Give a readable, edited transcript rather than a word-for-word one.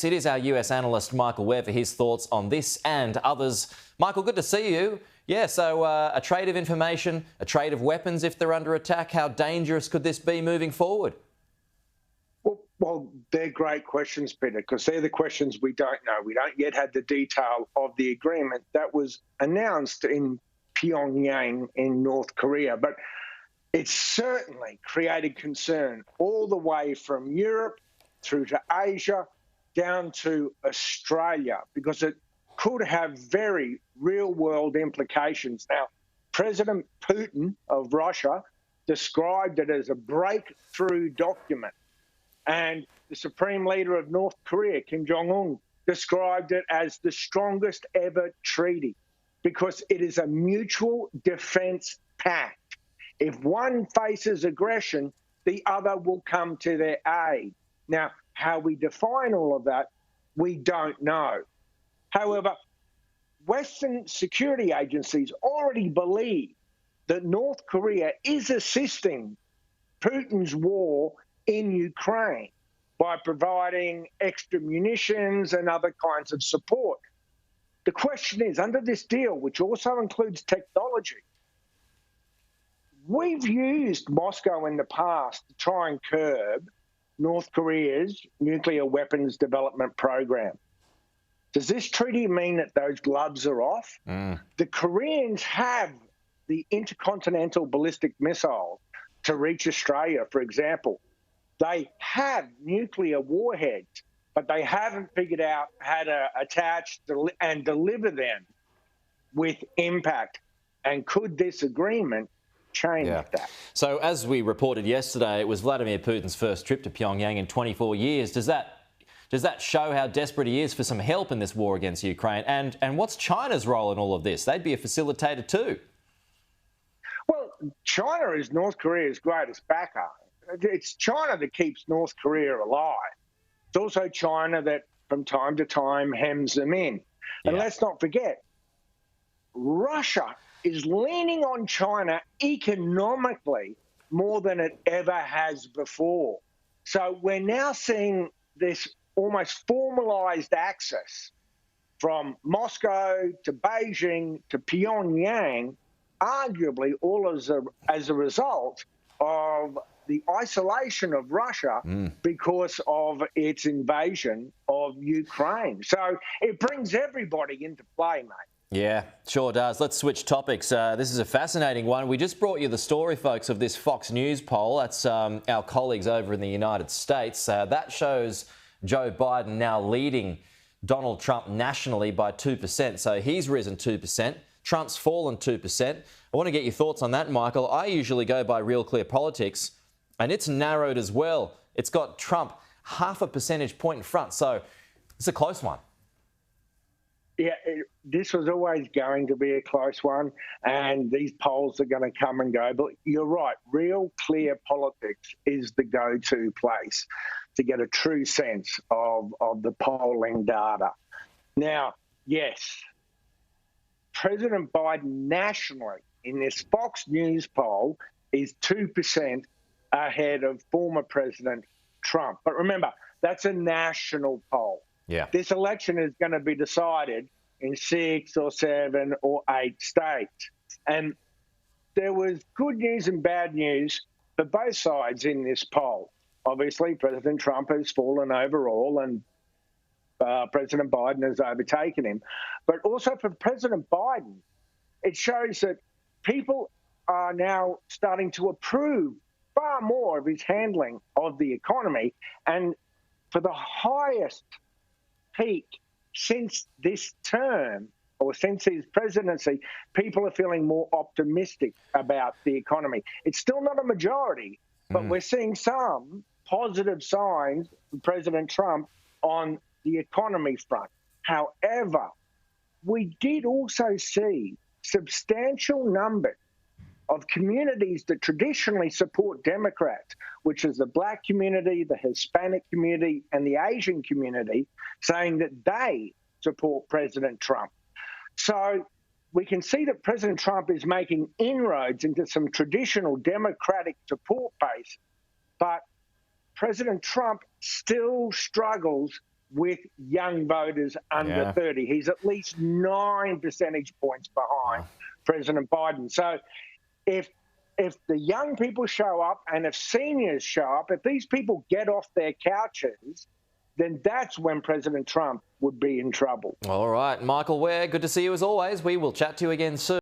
It is our US analyst, Michael Ware, for his thoughts on this and others. Michael, good to see you. Yeah, so a trade of information, a trade of weapons if they're under attack. How dangerous could this be moving forward? Well, they're great questions, Peter, because they're the questions we don't know. We don't yet have the detail of the agreement that was announced in Pyongyang in North Korea. But it's certainly created concern all the way from Europe through to Asia, down to Australia, because it could have very real-world implications. Now, President Putin of Russia described it as a breakthrough document, and the Supreme Leader of North Korea, Kim Jong-un, described it as the strongest ever treaty because it is a mutual defense pact. If one faces aggression, the other will come to their aid. Now, how we define all of that, we don't know. However, Western security agencies already believe that North Korea is assisting Putin's war in Ukraine by providing extra munitions and other kinds of support. The question is, under this deal, which also includes technology, we've used Moscow in the past to try and curb North Korea's nuclear weapons development program. Does this treaty mean that those gloves are off? The Koreans have the intercontinental ballistic missile to reach Australia, for example. They have nuclear warheads, but they haven't figured out how to attach and deliver them with impact. And could this agreement change that? So as we reported yesterday, it was Vladimir Putin's first trip to Pyongyang in 24 years. Does that show how desperate he is for some help in this war against Ukraine? And what's China's role in all of this? They'd be a facilitator too. Well, China is North Korea's greatest backer. It's China that keeps North Korea alive. It's also China that from time to time hems them in. And let's not forget, Russia is leaning on China economically more than it ever has before. So we're now seeing this almost formalized access from Moscow to Beijing to Pyongyang, arguably all as a result of the isolation of Russia because of its invasion of Ukraine. So it brings everybody into play, mate. Yeah, sure does. Let's switch topics. This is a fascinating one. We just brought you the story, folks, of this Fox News poll. That's our colleagues over in the United States. That shows Joe Biden now leading Donald Trump nationally by 2%. So he's risen 2%. Trump's fallen 2%. I want to get your thoughts on that, Michael. I usually go by Real Clear Politics, and it's narrowed as well. It's got Trump half a percentage point in front. So it's a close one. Yeah, this was always going to be a close one, and these polls are going to come and go. But you're right, Real Clear Politics is the go-to place to get a true sense of the polling data. Now, yes, President Biden nationally in this Fox News poll is 2% ahead of former President Trump. But remember, that's a national poll. Yeah. This election is going to be decided in 6 or 7 or 8 states. And there was good news and bad news for both sides in this poll. Obviously, President Trump has fallen overall and President Biden has overtaken him. But also for President Biden, it shows that people are now starting to approve far more of his handling of the economy. And for the highest peak since this term, or since his presidency, people are feeling more optimistic about the economy. It's still not a majority, but we're seeing some positive signs from President Trump on the economy front. However, we did also see substantial numbers of communities that traditionally support Democrats, which is the Black community, the Hispanic community, and the Asian community, saying that they support President Trump. So we can see that President Trump is making inroads into some traditional Democratic support base, but President Trump still struggles with young voters under 30. He's at least 9 percentage points behind President Biden. So if the young people show up and if seniors show up, if these people get off their couches, then that's when President Trump would be in trouble. All right, Michael Ware, good to see you as always. We will chat to you again soon.